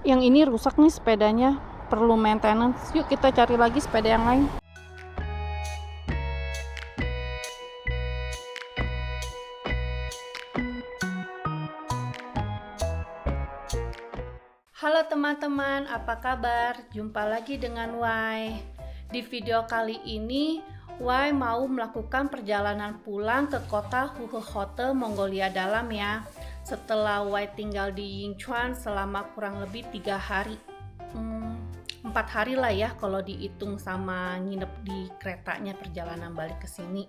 Yang ini rusak nih sepedanya, perlu maintenance. Yuk kita cari lagi sepeda yang lain. Halo teman-teman, apa kabar? Jumpa lagi dengan Y. Di video kali ini Y mau melakukan perjalanan pulang ke kota Huhehote, Mongolia Dalam ya. Setelah Y tinggal di Yingchuan selama kurang lebih 3 hari 4 hari lah ya kalau dihitung sama nginep di keretanya perjalanan balik ke sini.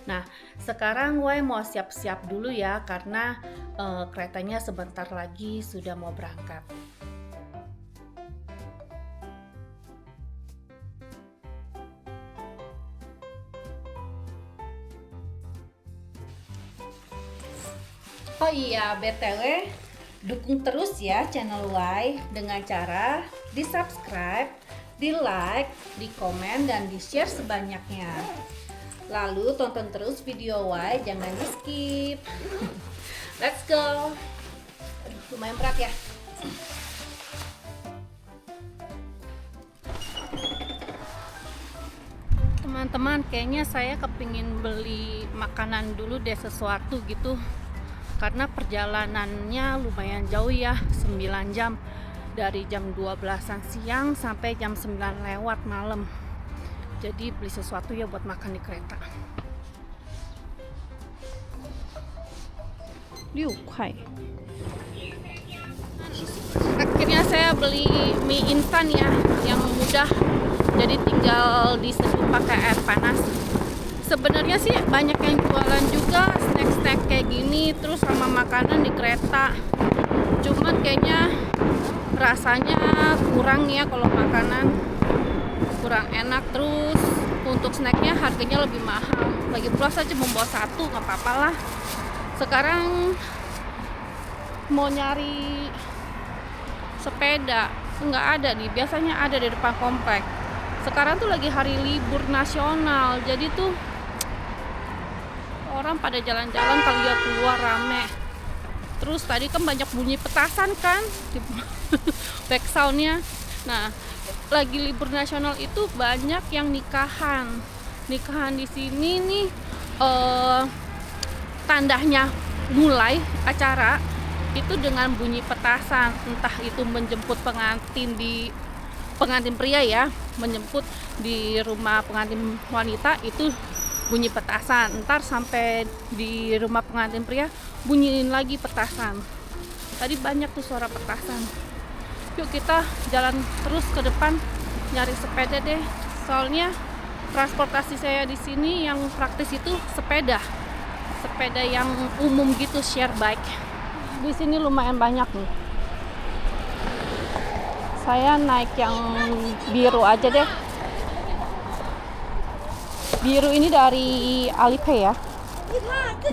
Nah sekarang Y mau siap-siap dulu ya karena keretanya sebentar lagi sudah mau berangkat. Oh iya, BTW, dukung terus ya channel Y dengan cara di subscribe, di like, di komen, dan di share sebanyaknya. Lalu tonton terus video Y, jangan di skip. Let's go. Aduh, lumayan berat ya. Teman-teman, kayaknya saya kepingin beli makanan dulu deh, sesuatu gitu. Karena perjalanannya lumayan jauh ya, 9 jam. Dari jam 12-an siang sampai jam 9 lewat malam. Jadi beli sesuatu ya buat makan di kereta. Akhirnya saya beli mie instan ya, yang mudah. Jadi tinggal diseduh pakai air panas. Sebenarnya sih banyak yang jualan juga snack-snack kayak gini, terus sama makanan di kereta. Cuman kayaknya rasanya kurang ya, kalau makanan kurang enak. Terus untuk snacknya harganya lebih mahal. Lagi pula saya cuma bawa satu, nggak apa-apa lah. Sekarang mau nyari sepeda, nggak ada nih. Biasanya ada di depan komplek. Sekarang tuh lagi hari libur nasional, jadi tuh orang pada jalan-jalan kali ya, keluar rame. Terus tadi kan banyak bunyi petasan kan di back soundnya. Nah lagi libur nasional itu banyak yang nikahan di sini nih. Tandanya mulai acara itu dengan bunyi petasan, entah itu menjemput pengantin pria ya, menjemput di rumah pengantin wanita itu bunyi petasan, ntar sampai di rumah pengantin pria bunyiin lagi petasan. Tadi banyak tuh suara petasan. Yuk kita jalan terus ke depan nyari sepeda deh. Soalnya transportasi saya di sini yang praktis itu sepeda yang umum gitu, share bike. Di sini lumayan banyak nih. Saya naik yang biru aja deh. Biru ini dari Alipay ya.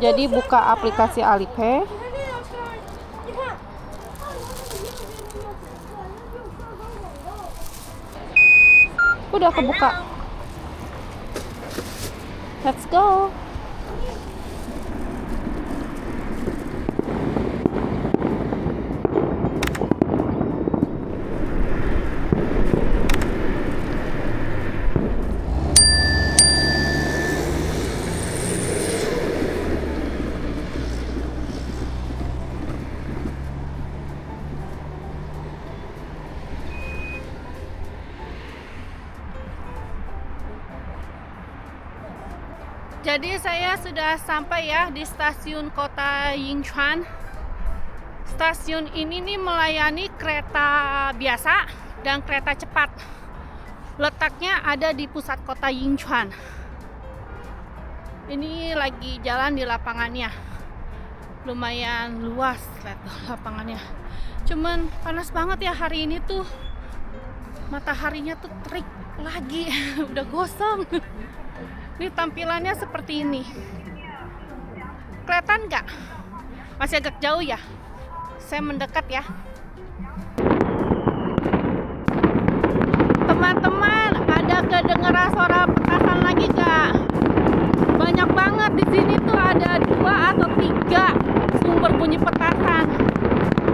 Jadi buka aplikasi Alipay. Udah kebuka. Let's go. Jadi saya sudah sampai ya di stasiun kota Yingchuan. Stasiun ini nih melayani kereta biasa dan kereta cepat. Letaknya ada di pusat kota Yingchuan. Ini lagi jalan di lapangannya. Lumayan luas lihat lapangannya. Cuman panas banget ya hari ini tuh. Mataharinya tuh terik lagi. Udah gosong. Ini tampilannya seperti ini. Kelihatan nggak? Masih agak jauh ya. Saya mendekat ya. Teman-teman, ada kedengeran suara petasan lagi nggak? Banyak banget di sini tuh, ada 2 atau 3 sumber bunyi petasan.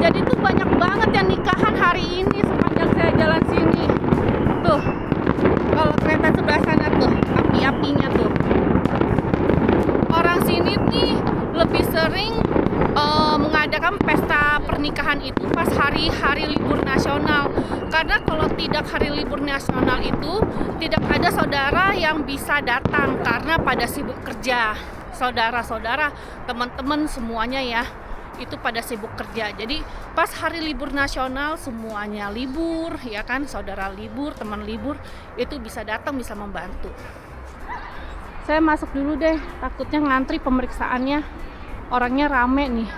Jadi tuh banyak banget yang nikahan hari ini. di hari libur nasional. Karena kalau tidak hari libur nasional itu tidak ada saudara yang bisa datang karena pada sibuk kerja. Saudara-saudara, teman-teman semuanya ya, itu pada sibuk kerja. Jadi pas hari libur nasional semuanya libur ya kan, saudara libur, teman libur, itu bisa datang, bisa membantu. Saya masuk dulu deh, takutnya ngantri pemeriksaannya, orangnya rame nih.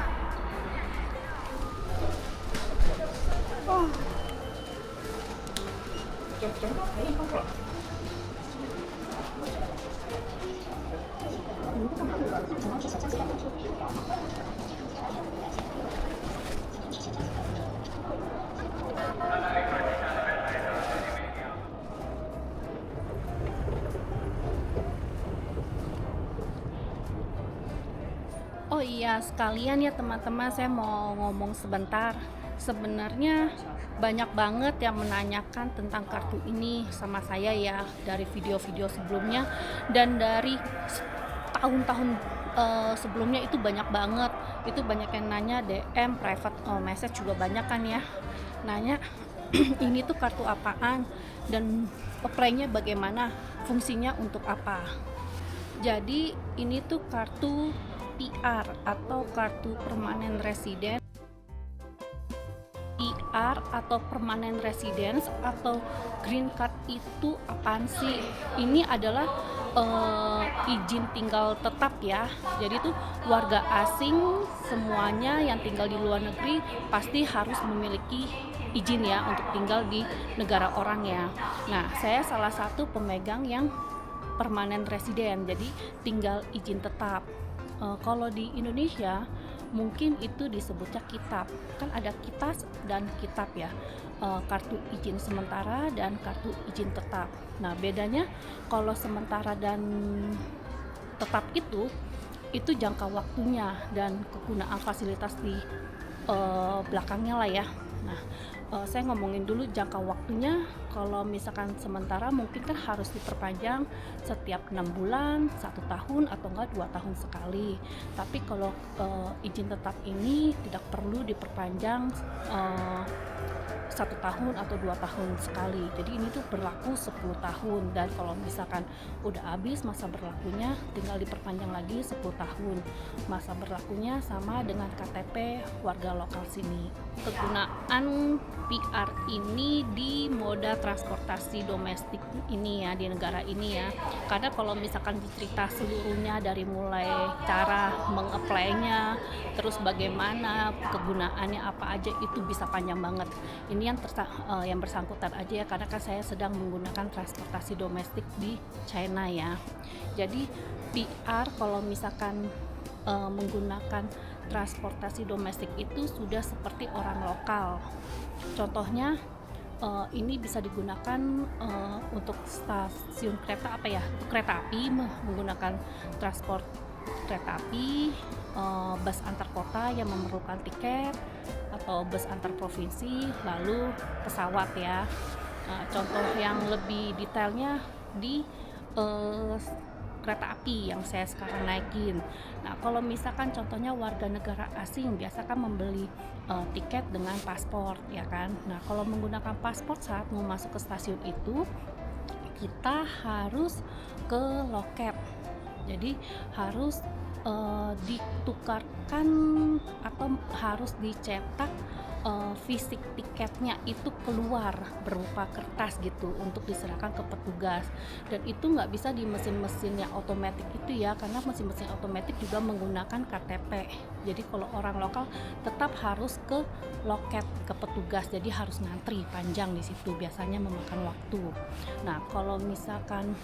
Oh iya, sekalian ya teman-teman, saya mau ngomong sebentar. Sebenarnya banyak banget yang menanyakan tentang kartu ini sama saya ya, dari video-video sebelumnya dan dari tahun-tahun sebelumnya itu banyak banget. Itu banyak yang nanya DM, private message juga banyak kan ya. Nanya ini tuh kartu apaan dan apply-nya bagaimana, fungsinya untuk apa. Jadi ini tuh kartu PR atau kartu permanen resident. PR atau permanen residence atau green card itu apaan sih? Ini adalah izin tinggal tetap ya. Jadi tuh warga asing semuanya yang tinggal di luar negeri pasti harus memiliki izin ya untuk tinggal di negara orang ya. Nah, saya salah satu pemegang yang permanen resident, jadi tinggal izin tetap. Kalau di Indonesia mungkin itu disebutnya kitab, kan ada kitas dan kitab ya, kartu izin sementara dan kartu izin tetap. Nah bedanya kalau sementara dan tetap itu jangka waktunya dan kegunaan fasilitas di belakangnya lah ya. Nah saya ngomongin dulu jangka waktunya. Kalau misalkan sementara mungkin kan harus diperpanjang setiap 6 bulan, 1 tahun atau enggak 2 tahun sekali. Tapi kalau izin tetap ini tidak perlu diperpanjang 1 tahun atau 2 tahun sekali. Jadi ini tuh berlaku 10 tahun dan kalau misalkan udah habis masa berlakunya tinggal diperpanjang lagi 10 tahun. Masa berlakunya sama dengan KTP warga lokal sini. Kegunaan PR ini di moda transportasi domestik ini ya, di negara ini ya. Karena kalau misalkan dicerita seluruhnya dari mulai cara meng-apply-nya, terus bagaimana kegunaannya apa aja itu bisa panjang banget. Ini yang bersangkutan aja ya, karena kan saya sedang menggunakan transportasi domestik di China ya. Jadi PR kalau misalkan menggunakan transportasi domestik itu sudah seperti orang lokal. Contohnya ini bisa digunakan untuk stasiun kereta kereta api, menggunakan transport kereta api, bus antar kota yang memerlukan tiket atau bus antar provinsi, lalu pesawat ya. Contoh yang lebih detailnya di kereta api yang saya sekarang naikin. Nah, kalau misalkan contohnya warga negara asing biasa kan membeli tiket dengan paspor ya kan. Nah, kalau menggunakan paspor saat mau masuk ke stasiun itu kita harus ke loket. Jadi harus ditukarkan atau harus dicetak fisik tiketnya itu keluar berupa kertas gitu untuk diserahkan ke petugas, dan itu nggak bisa di mesin-mesin yang otomatis itu ya, karena mesin-mesin otomatis juga menggunakan KTP. Jadi kalau orang lokal tetap harus ke loket, ke petugas, jadi harus ngantri panjang di situ, biasanya memakan waktu. Nah kalau misalkan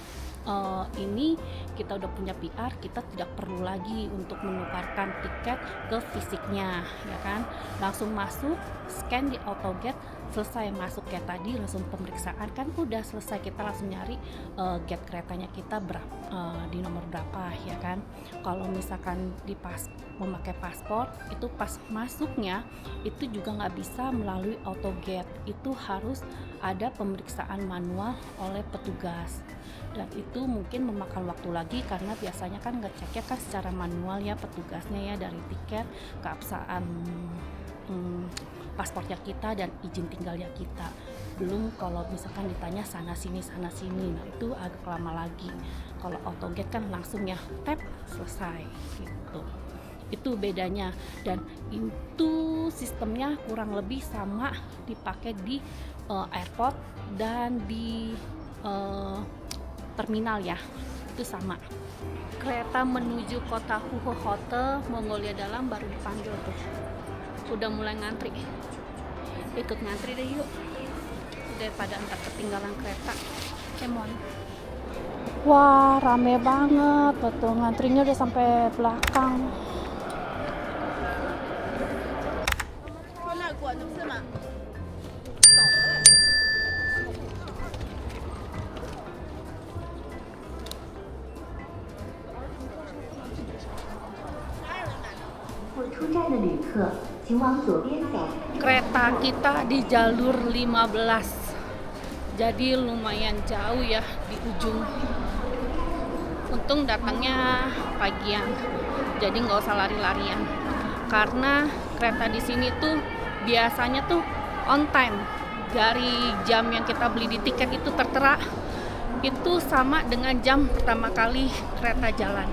ini kita udah punya PR, kita tidak perlu lagi untuk menukarkan tiket ke fisiknya ya kan, langsung masuk, scan di AutoGate, selesai masuk kayak tadi langsung pemeriksaan kan udah selesai, kita langsung nyari gate keretanya kita di nomor berapa ya kan. Kalau misalkan memakai paspor itu pas masuknya itu juga nggak bisa melalui AutoGate, itu harus ada pemeriksaan manual oleh petugas, dan itu mungkin memakan waktu lagi karena biasanya kan ngeceknya kan secara manual ya petugasnya ya, dari tiket, keabsahan paspornya kita dan izin tinggalnya kita. Belum kalau misalkan ditanya sana sini, nah itu agak lama lagi. Kalau AutoGate kan langsung ya tap selesai gitu. Itu bedanya, dan itu sistemnya kurang lebih sama dipakai di airport dan di terminal ya, itu sama. Kereta menuju kota Huhe Hotel Mongolia Dalam baru dipanggil tuh, udah mulai ngantri. Ikut ngantri deh yuk, daripada entar ketinggalan kereta. Come on. Wah, rame banget, betul, ngantrinya udah sampai belakang. Kereta kita di jalur 15, jadi lumayan jauh ya di ujung. Untung datangnya pagian, jadi nggak usah lari-larian. Karena kereta di sini tuh biasanya tuh on time, dari jam yang kita beli di tiket itu tertera itu sama dengan jam pertama kali kereta jalan.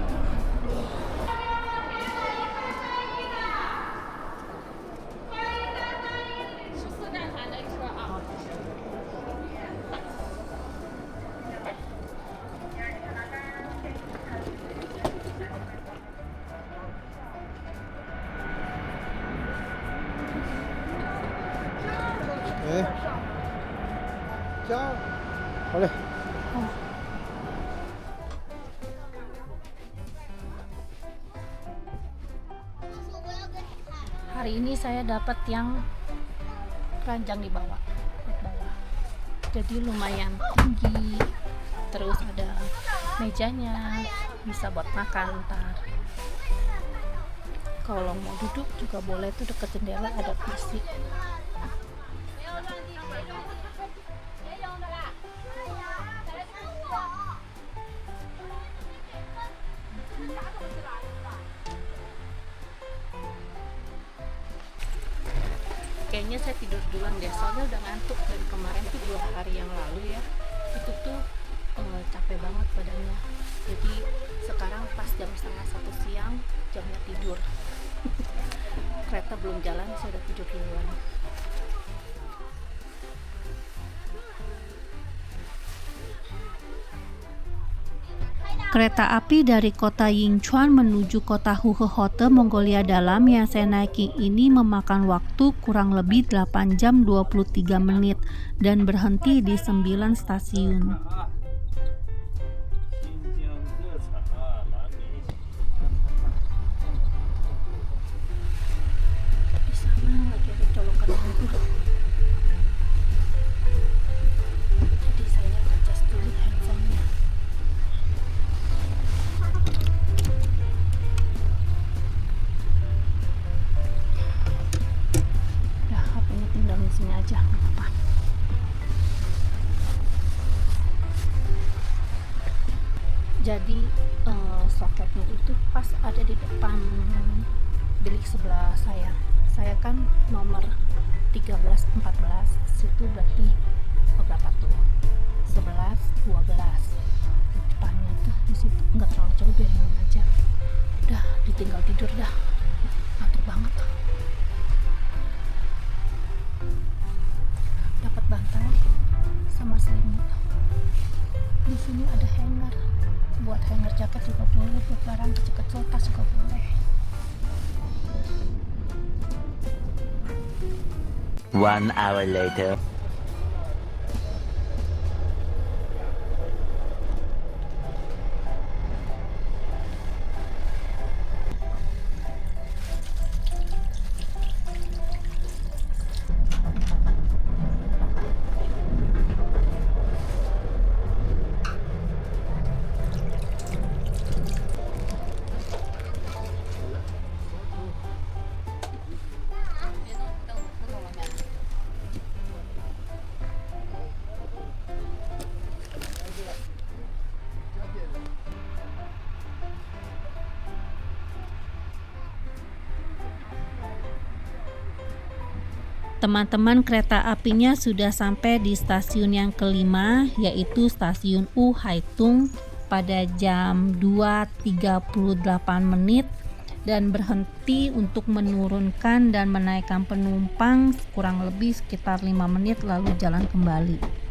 Boleh. Hari ini saya dapat yang ranjang di bawah, jadi lumayan tinggi. Terus ada mejanya, bisa buat makan ntar. Kalau mau duduk juga boleh tuh, deket jendela ada kursi. Kayaknya saya tidur duluan deh, soalnya udah ngantuk dari kemarin tuh 2 hari yang lalu ya. Itu tuh capek banget badannya. Jadi sekarang pas jam 12:30 siang, jamnya tidur. Kereta belum jalan, saya udah tidur duluan. Kereta api dari kota Yingchuan menuju kota Huhe Hotel Mongolia Dalam yang saya naiki ini memakan waktu kurang lebih 8 jam 23 menit dan berhenti di 9 stasiun. Di sana lagi ada colokan lampu. Jadi saya ngecas dulu handphonenya. Sini aja, nggak apa-apa. Jadi soketnya itu pas ada di depan bilik sebelah saya. Saya kan nomor 13, 14, situ berarti berapa tuh? 11, 12. Depannya tuh di situ nggak terlalu jauh, biarin aja. Udah ditinggal tidur dah, ngantuk banget. Dapat bantal sama selimut. Di sini ada hanger, buat hanger jaket juga boleh, buat barang kecil-kecil tas juga boleh. 1 hour later. Teman-teman, kereta apinya sudah sampai di stasiun yang kelima, yaitu stasiun U Haitung pada jam 2.38 menit dan berhenti untuk menurunkan dan menaikkan penumpang kurang lebih sekitar 5 menit lalu jalan kembali.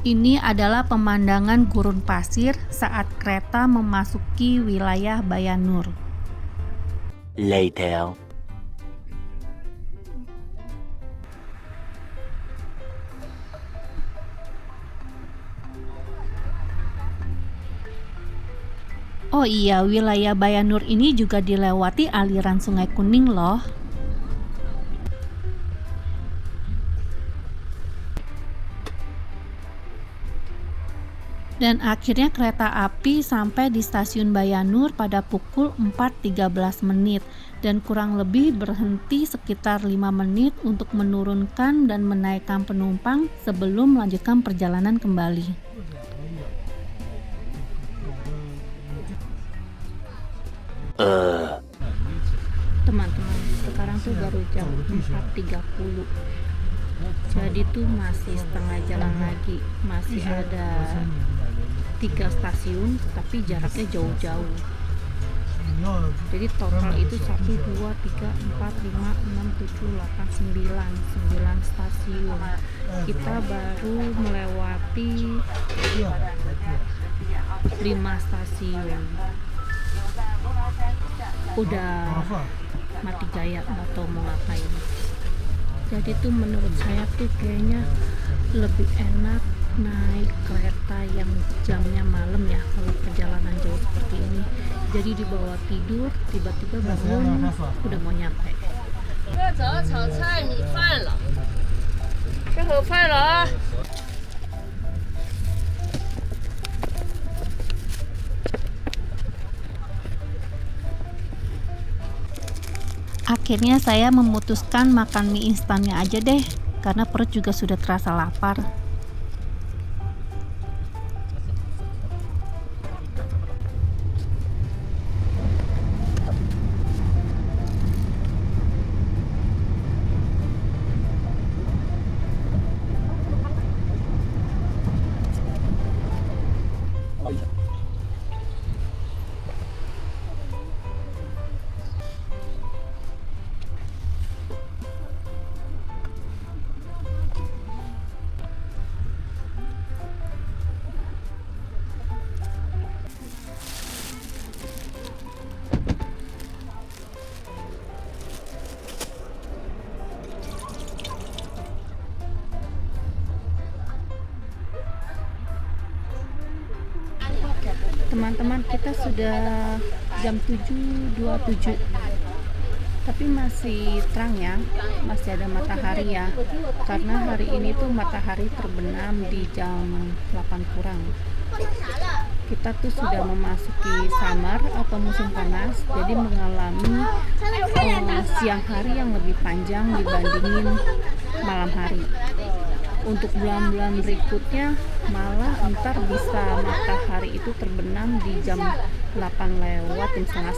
Ini adalah pemandangan gurun pasir saat kereta memasuki wilayah Bayan Nur. Later. Oh iya, wilayah Bayan Nur ini juga dilewati aliran Sungai Kuning loh. Dan akhirnya kereta api sampai di stasiun Bayan Nur pada pukul 4.13 menit dan kurang lebih berhenti sekitar 5 menit untuk menurunkan dan menaikkan penumpang sebelum melanjutkan perjalanan kembali. Teman-teman, sekarang tuh baru jam 4.30. Jadi tuh masih setengah jalan lagi, masih ada 3 stasiun tapi jaraknya jauh-jauh. Jadi total itu 1, 2, 3, 4, 5, 6, 7, 8, 9 stasiun. Kita baru melewati 5 stasiun. Udah mati gaya, nggak tahu mau ngapain. Jadi tuh menurut saya tuh kayaknya lebih enak naik kereta yang jamnya malam ya kalau perjalanan jauh seperti ini. Jadi dibawa tidur, tiba-tiba bangun udah mau nyampe. Akhirnya saya memutuskan makan mie instannya aja deh, karena perut juga sudah terasa lapar. Teman-teman, kita sudah jam 7.27 tapi masih terang ya, masih ada matahari ya, karena hari ini tuh matahari terbenam di jam 8 kurang. Kita tuh sudah memasuki summer atau musim panas, jadi mengalami siang hari yang lebih panjang dibandingin malam hari. Untuk bulan-bulan berikutnya malah ntar bisa matahari itu terbenam di jam 8 lewat, jam setengah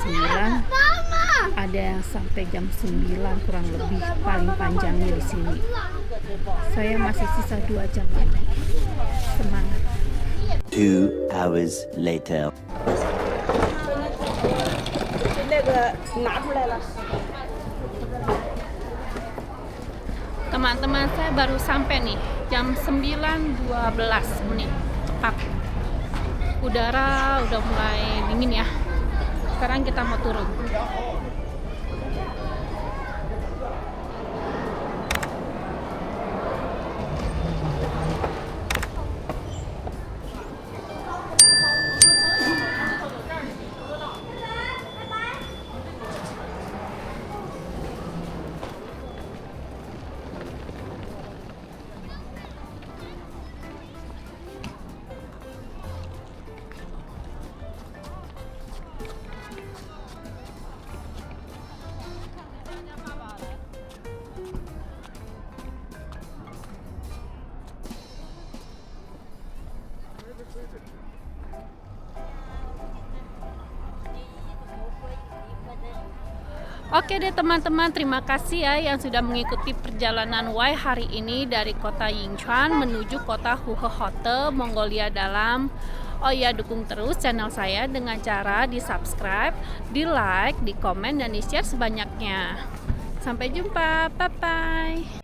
9, ada yang sampai jam 9 kurang lebih, paling panjangnya di sini. Saya masih sisa 2 jam lagi. Semangat. 2 hours later. Teman-teman, saya baru sampai nih jam 9.12 menit tepat. Udara udah mulai dingin ya. Sekarang kita mau turun. Oke deh teman-teman, terima kasih ya yang sudah mengikuti perjalanan Y hari ini dari kota Yingchuan menuju kota Huhehote, Mongolia Dalam. Oh ya, dukung terus channel saya dengan cara di subscribe, di like, di komen, dan di share sebanyaknya. Sampai jumpa, bye bye.